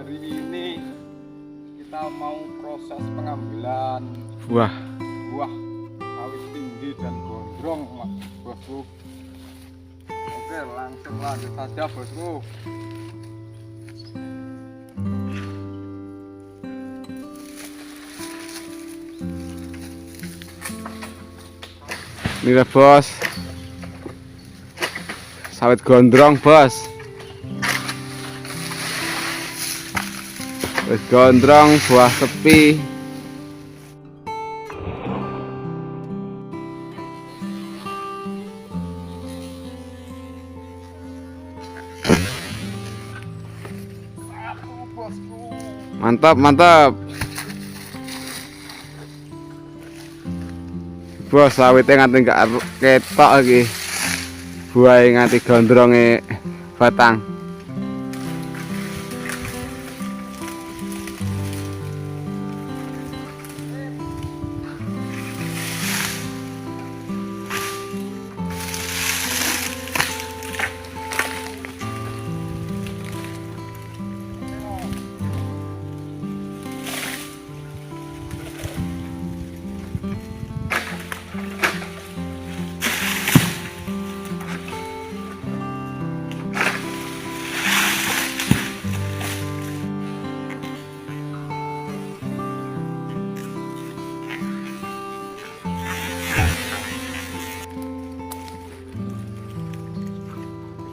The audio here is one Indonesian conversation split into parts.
hari ini kita mau proses pengambilan buah sawit tinggi dan gondrong, bosku. Oke, langsung lanjut saja, bosku. ini lah bos, sawit gondrong bos, sawit gondrong buah sepi. Bosku. Mantap mantap bos, sawitnya nganti gak ketok lagi, buahnya nganti gondrongnya batang.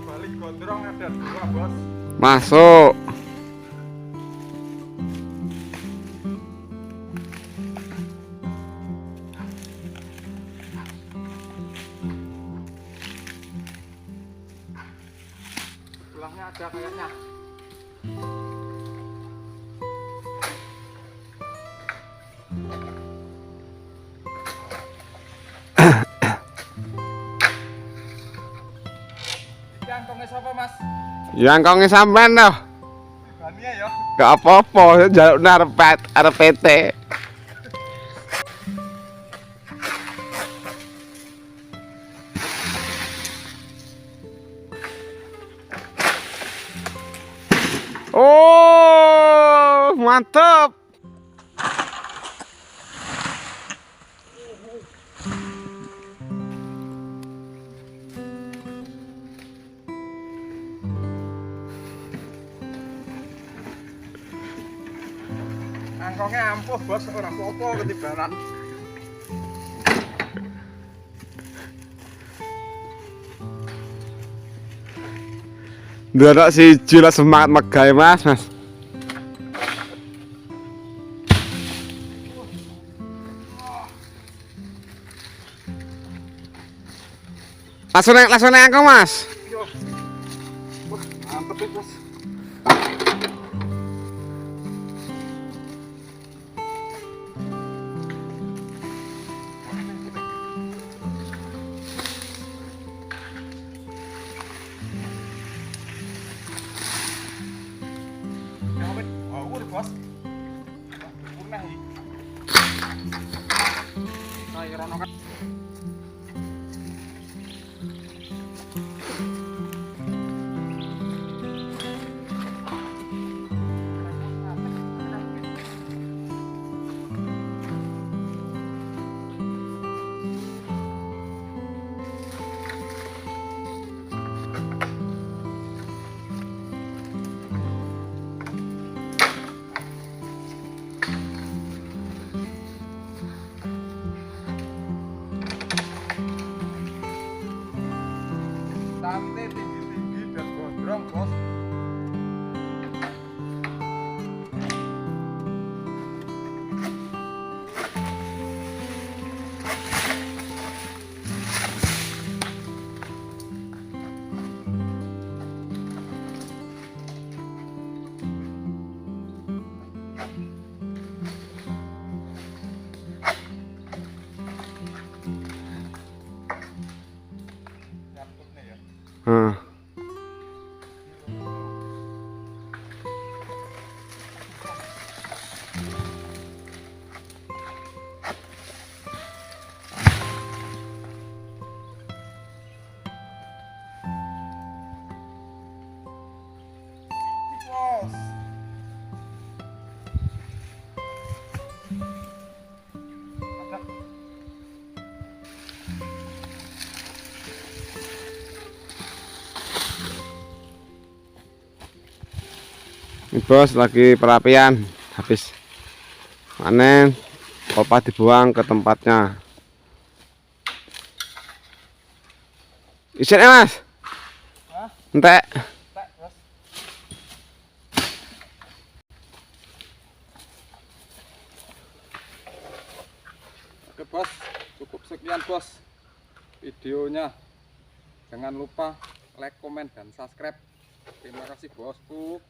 Balik gondrong ada dua, bos. Masuk. Sebelahnya ada kayaknya. Yang kongnya siapa, Mas? Yang kongnya sampean dah. Bania ya. Gak apa-apa, jaluk arep PT. Oh, mantap. Angkongnya ampuh, bos, orang popo ketibanan. Ndelok siji lah semangat megawe Mas. Langsung naik angkong Mas. Yo. Wah, mantep ya, bos. Bos, punah iki. Saya rono kan. Sawitnya tinggi-tinggi dan gondrong, bos. Hmm. Ini bos lagi perapian, habis panen, kolpa dibuang ke tempatnya. Isin mas? Hah? Entek. Tak, bos. Oke bos, cukup sekian bos videonya. Jangan lupa like, komen, dan subscribe. Terima kasih bosku.